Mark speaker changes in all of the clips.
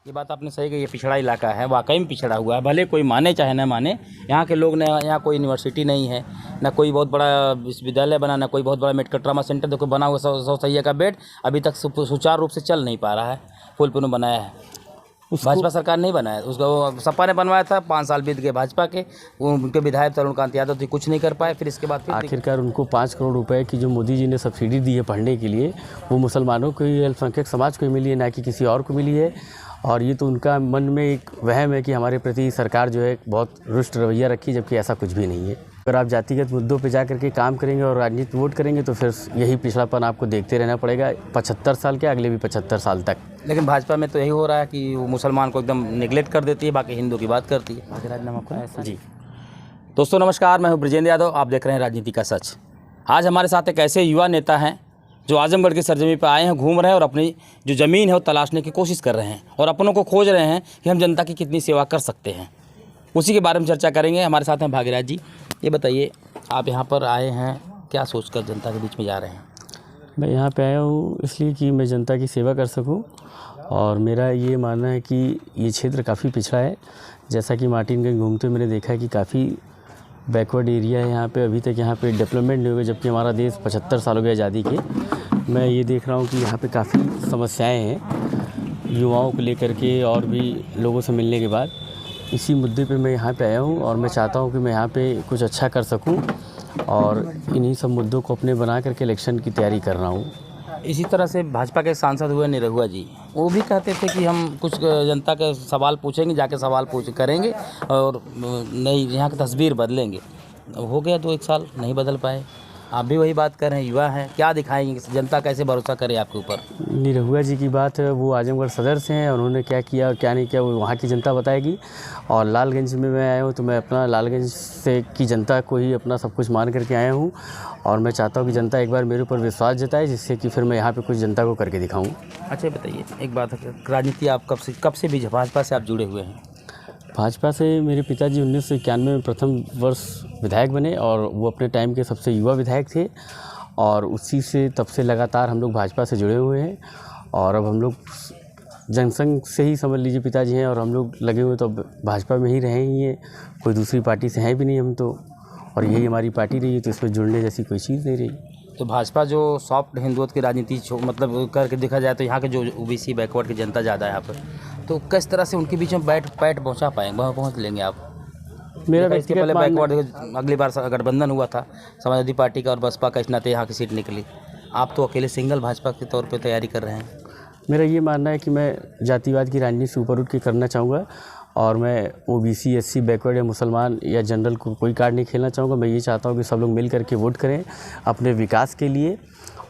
Speaker 1: ये बात आपने सही कही, ये पिछड़ा इलाका है, वाकई में पिछड़ा हुआ है। भले कोई माने चाहे न माने, यहाँ के लोग ने, यहाँ कोई यूनिवर्सिटी नहीं है, ना कोई बहुत बड़ा विश्वविद्यालय बना, ना कोई बहुत बड़ा मेडिकल ट्रामा सेंटर देखो बना हुआ 100 सैया का बेड अभी तक सुचारू रूप से चल नहीं पा रहा है। फूलपुर में बनाया है, भाजपा सरकार नहीं बनाया, उसका वो सपा ने बनवाया था। 5 साल बीत गए भाजपा के, उनके विधायक तरुणकांत यादव थे, कुछ नहीं कर पाए। फिर इसके बाद फिर
Speaker 2: आखिरकार उनको 5 करोड़ रुपए की जो मोदी जी ने सब्सिडी दी है पढ़ने के लिए, वो मुसलमानों को ही, अल्पसंख्यक समाज को ही मिली है, ना कि किसी और को मिली है। और ये तो उनका मन में एक वहम है कि हमारे प्रति सरकार जो है बहुत रुष्ट रवैया रखी, जबकि ऐसा कुछ भी नहीं है। अगर आप जातिगत मुद्दों पे जा करके काम करेंगे और राजनीति वोट करेंगे तो फिर यही पिछड़ापन आपको देखते रहना पड़ेगा 75 साल के, अगले भी 75 साल तक।
Speaker 1: लेकिन भाजपा में तो यही हो रहा है कि वो मुसलमान को एकदम निगलेक्ट कर देती है, बाकी हिंदू की बात करती है। राजनामा आपका जी। दोस्तों नमस्कार, मैं हूं ब्रजेंद्र यादव, आप देख रहे हैं राजनीति का सच। आज हमारे साथ एक ऐसे युवा नेता हैं जो आजमगढ़ की सरजमी पर आए हैं, घूम रहे हैं और अपनी जो ज़मीन है वो तलाशने की कोशिश कर रहे हैं और अपनों को खोज रहे हैं कि हम जनता की कितनी सेवा कर सकते हैं। उसी के बारे में चर्चा करेंगे। हमारे साथ हैं भाग्यराज जी। ये बताइए, आप यहाँ पर आए हैं क्या सोचकर जनता के बीच में जा रहे हैं?
Speaker 2: मैं यहाँ पे आया हूँ इसलिए कि मैं जनता की सेवा कर सकूँ, और मेरा ये मानना है कि ये क्षेत्र काफ़ी पिछड़ा है। जैसा कि मार्टिनगंज घूमते मैंने देखा है कि काफ़ी बैकवर्ड एरिया है यहाँ पे, अभी तक यहाँ पे डेवलपमेंट नहीं हुआ, जबकि हमारा देश 75 साल हो गए आज़ादी के। मैं ये देख रहा हूँ कि यहाँ पे काफ़ी समस्याएं हैं युवाओं को लेकर के, और भी लोगों से मिलने के बाद इसी मुद्दे पे मैं यहाँ पे आया हूँ और मैं चाहता हूँ कि मैं यहाँ पे कुछ अच्छा कर सकूँ, और इन्हीं सब मुद्दों को अपने बना करके इलेक्शन की तैयारी कर रहा हूँ।
Speaker 1: इसी तरह से भाजपा के सांसद हुए निरहुआ जी, वो भी कहते थे कि हम कुछ जनता के सवाल पूछेंगे, जाके सवाल करेंगे और नई यहाँ की तस्वीर बदलेंगे। हो गया 2-1 साल, नहीं बदल पाए। आप भी वही बात कर रहे हैं, युवा हैं, क्या दिखाएंगे, जनता कैसे भरोसा करे आपके ऊपर?
Speaker 2: निरहुआ जी की बात है, वो आजमगढ़ सदर से हैं, उन्होंने क्या किया और क्या नहीं किया वो वहाँ की जनता बताएगी। और लालगंज में मैं आया हूँ तो मैं अपना लालगंज से की जनता को ही अपना सब कुछ मान करके आया हूँ, और मैं चाहता हूँ कि जनता एक बार मेरे ऊपर विश्वास जताए, जिससे कि फिर मैं यहाँ पे कुछ जनता को करके दिखाऊँ।
Speaker 1: अच्छा बताइए, एक बात है, राजनीति आप कब से भी भाजपा से आप जुड़े हुए हैं?
Speaker 2: भाजपा से मेरे पिताजी 1991 में प्रथम वर्ष विधायक बने, और वो अपने टाइम के सबसे युवा विधायक थे, और उसी से तब से लगातार हम लोग भाजपा से जुड़े हुए हैं। और अब हम लोग जनसंघ से ही समझ लीजिए पिताजी हैं, और हम लोग लगे हुए तो अब भाजपा में ही रहे ही हैं, कोई दूसरी पार्टी से हैं भी नहीं हम तो, और यही हमारी पार्टी रही है, तो इसमें जुड़ने जैसी कोई चीज़ नहीं रही।
Speaker 1: तो भाजपा जो सॉफ्ट हिंदुत्व की राजनीति मतलब करके देखा जाए तो यहाँ के जो ओबीसी बैकवर्ड की जनता ज़्यादा है यहाँ पर, तो किस तरह से उनके बीच में पैठ पहुँचा पाएंगे, वहाँ पहुँच लेंगे आप?
Speaker 2: मेरा
Speaker 1: इसके पहले बैकवर्ड अगली बार गठबंधन हुआ था समाजवादी पार्टी का और बसपा का, इस नाते यहाँ की सीट निकली। आप तो अकेले सिंगल भाजपा के तौर पर तैयारी कर रहे हैं।
Speaker 2: मेरा ये मानना है कि मैं जातिवाद की राजनीति से ऊपर उठ के करना चाहूँगा, और मैं ओबीसी, एससी, बैकवर्ड या मुसलमान या जनरल को कोई कार्ड नहीं खेलना चाहूँगा। मैं ये चाहता हूँ कि सब लोग मिल करके वोट करें अपने विकास के लिए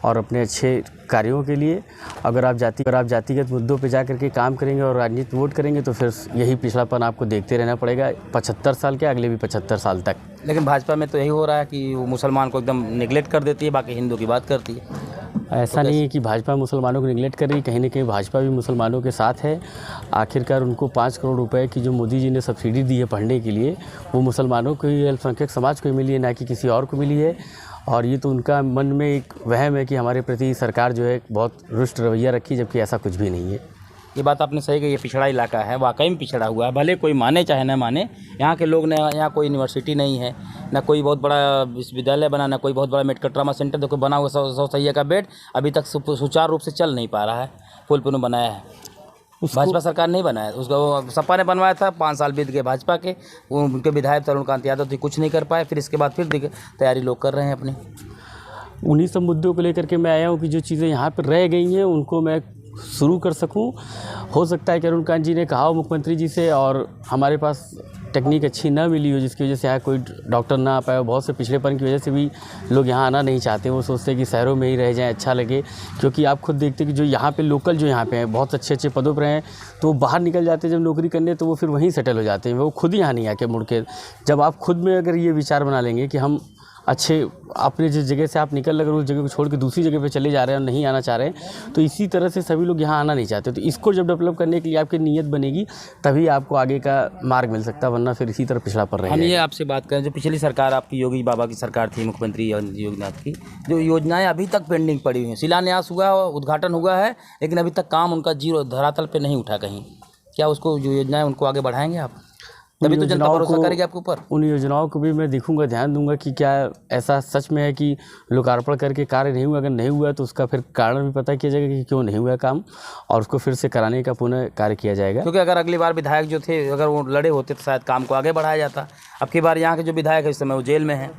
Speaker 2: और अपने अच्छे कार्यों के लिए। अगर आप जातिगत मुद्दों पे जा करके काम करेंगे और राजनीति वोट करेंगे तो फिर यही पिछड़ापन आपको देखते रहना पड़ेगा 75 साल के, अगले भी 75 साल तक।
Speaker 1: लेकिन भाजपा में तो यही हो रहा है कि वो मुसलमान को एकदम निगलेक्ट कर देती है, बाकी हिंदू की बात करती है।
Speaker 2: ऐसा नहीं है कि भाजपा मुसलमानों को निगलेक्ट कर रही, कहीं ना कहीं भाजपा भी मुसलमानों के साथ है। आखिरकार उनको 5 करोड़ रुपए की जो मोदी जी ने सब्सिडी दी है पढ़ने के लिए, वो मुसलमानों को ही, अल्पसंख्यक समाज को ही मिली है, ना कि किसी और को मिली है। और ये तो उनका मन में एक वहम है कि हमारे प्रति सरकार जो है बहुत रुष्ट रवैया रखी, जबकि ऐसा कुछ भी नहीं है।
Speaker 1: ये बात आपने सही कही, ये पिछड़ा इलाका है, वाकई में पिछड़ा हुआ है। भले कोई माने चाहे न माने, यहाँ के लोग ने, यहाँ कोई यूनिवर्सिटी नहीं है, ना कोई बहुत बड़ा विश्वविद्यालय बना, ना कोई बहुत बड़ा मेडिकल ट्रामा सेंटर देखो बना हुआ 100 सैया का बेड अभी तक सुचारू रूप से चल नहीं पा रहा है। फूलपुर में बनाया है, भाजपा सरकार नहीं बनाया, उसका वो सपा ने बनवाया था। 5 साल बीत गए भाजपा के, उनके विधायक तरुणकांत यादव थे, कुछ नहीं कर पाए। फिर इसके बाद फिर तैयारी लोग कर रहे हैं अपनी।
Speaker 2: उन्हीं सब मुद्दों को लेकर के मैं आया हूँ कि जो चीज़ें यहाँ पर रह गई हैं उनको मैं शुरू कर सकूं। हो सकता है कि तरुणकांत जी ने कहा हो मुख्यमंत्री जी से, और हमारे पास टेक्निक अच्छी ना मिली हो, जिसकी वजह से यहाँ कोई डॉक्टर ना आ पाए। बहुत से पिछड़ेपन की वजह से भी लोग यहाँ आना नहीं चाहते, वो सोचते हैं कि शहरों में ही रह जाएं, अच्छा लगे। क्योंकि आप खुद देखते हैं कि जो यहाँ पे लोकल जो यहाँ पे हैं, बहुत अच्छे पदों पर हैं, तो वो बाहर निकल जाते हैं जब नौकरी करने, तो वो फिर वहीं सेटल हो जाते हैं, वो खुद ही यहाँ नहीं आके मुड़ के। जब आप खुद में अगर ये विचार बना लेंगे कि हम अच्छे अपने जिस जगह से आप निकल अगर उस जगह को छोड़ के दूसरी जगह पे चले जा रहे हैं और नहीं आना चाह रहे हैं, तो इसी तरह से सभी लोग यहाँ आना नहीं चाहते। तो इसको जब डेवलप करने के लिए आपकी नीयत बनेगी, तभी आपको आगे का मार्ग मिल सकता है, वरना फिर इसी तरह पिछड़ा पड़ रहा है।
Speaker 1: हम ये आपसे बात करें, जो पिछली सरकार आपकी योगी बाबा की सरकार थी, मुख्यमंत्री योगीनाथ की, जो योजनाएं अभी तक पेंडिंग पड़ी हुई हैं, शिलान्यास हुआ, उद्घाटन हुआ है, लेकिन अभी तक काम उनका जीरो, धरातल पर नहीं उठा कहीं। क्या उसको जो योजनाएं उनको आगे बढ़ाएंगे आप? तभी तो जनता भरोसा करेगी आपके ऊपर।
Speaker 2: उन योजनाओं को भी मैं देखूंगा, ध्यान दूंगा कि क्या ऐसा सच में है कि लोकार्पण करके कार्य नहीं हुआ। अगर नहीं हुआ तो उसका फिर कारण भी पता किया जाएगा कि क्यों नहीं हुआ काम, और उसको फिर से कराने का पुनः कार्य किया जाएगा।
Speaker 1: क्योंकि अगर अगली बार विधायक जो थे अगर वो लड़े होते तो शायद काम को आगे बढ़ाया जाता। अब की बार यहाँ के जो विधायक है इस समय वो जेल में है,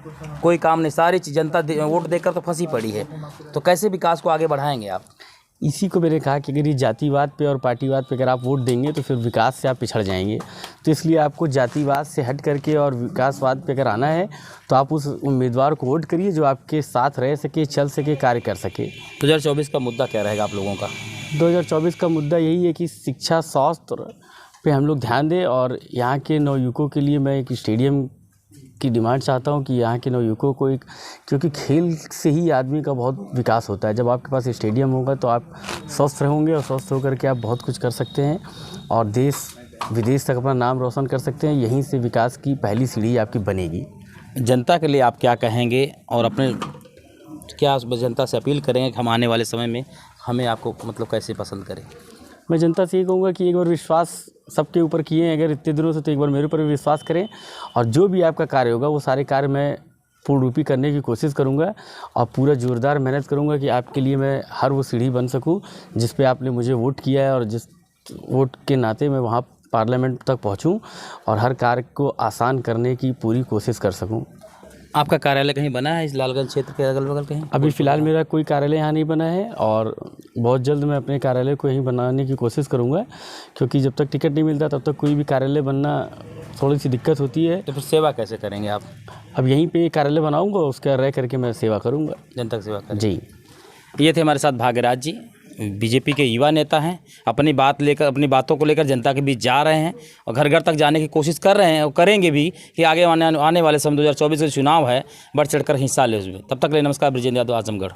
Speaker 1: कोई काम नहीं, सारी चीज़ जनता वोट देकर तो फंसी पड़ी है। तो कैसे विकास को आगे बढ़ाएंगे आप?
Speaker 2: इसी को मैंने कहा कि अगर ये जातिवाद पे और पार्टीवाद पे अगर आप वोट देंगे तो फिर विकास से आप पिछड़ जाएंगे। तो इसलिए आपको जातिवाद से हट करके और विकासवाद पे अगर आना है तो आप उस उम्मीदवार को वोट करिए जो आपके साथ रह सके, चल सके, कार्य कर सके।
Speaker 1: 2024 का मुद्दा क्या रहेगा आप लोगों का?
Speaker 2: 2024 का मुद्दा यही है कि शिक्षा, स्वास्थ्य पे हम लोग ध्यान दें, और यहाँ के नवयुवकों के लिए मैं एक स्टेडियम की डिमांड चाहता हूँ कि यहाँ के नवयुवकों को एक, क्योंकि खेल से ही आदमी का बहुत विकास होता है। जब आपके पास स्टेडियम होगा तो आप स्वस्थ रहेंगे, और स्वस्थ होकर के आप बहुत कुछ कर सकते हैं और देश विदेश तक अपना नाम रोशन कर सकते हैं। यहीं से विकास की पहली सीढ़ी आपकी बनेगी।
Speaker 1: जनता के लिए आप क्या कहेंगे और अपने क्या जनता से अपील करेंगे कि हम आने वाले समय में हमें आपको मतलब कैसे पसंद करें?
Speaker 2: मैं जनता से ये कहूँगा कि एक बार विश्वास सबके ऊपर किए हैं अगर इतने दिनों से, तो एक बार मेरे ऊपर भी विश्वास करें, और जो भी आपका कार्य होगा वो सारे कार्य मैं पूर्ण रूपी करने की कोशिश करूँगा, और पूरा जोरदार मेहनत करूँगा कि आपके लिए मैं हर वो सीढ़ी बन सकूँ जिस पे आपने मुझे वोट किया है, और जिस वोट के नाते मैं वहाँ पार्लियामेंट तक पहुँचूँ और हर कार्य को आसान करने की पूरी कोशिश कर सकूँ।
Speaker 1: आपका कार्यालय कहीं बना है इस लालगंज क्षेत्र के अगल बगल कहीं?
Speaker 2: अभी फ़िलहाल मेरा कोई कार्यालय यहाँ नहीं बना है, और बहुत जल्द मैं अपने कार्यालय को यहीं बनाने की कोशिश करूँगा, क्योंकि जब तक टिकट नहीं मिलता तब तक कोई भी कार्यालय बनना थोड़ी सी दिक्कत होती है।
Speaker 1: तो फिर सेवा कैसे करेंगे आप?
Speaker 2: अब यहीं पे कार्यालय बनाऊँगा, उसका रह करके मैं सेवा करूँगा।
Speaker 1: जनता की सेवा करें।
Speaker 2: जी,
Speaker 1: ये थे हमारे साथ भाग्यराज जी, बीजेपी के युवा नेता हैं। अपनी बातों को लेकर जनता के बीच जा रहे हैं और घर घर तक जाने की कोशिश कर रहे हैं और करेंगे भी कि आगे आने वाले समय 2024 का चुनाव है, बढ़ चढ़कर हिस्सा ले उसमें। तब तक ले नमस्कार, ब्रिजेंद्र यादव, आजमगढ़।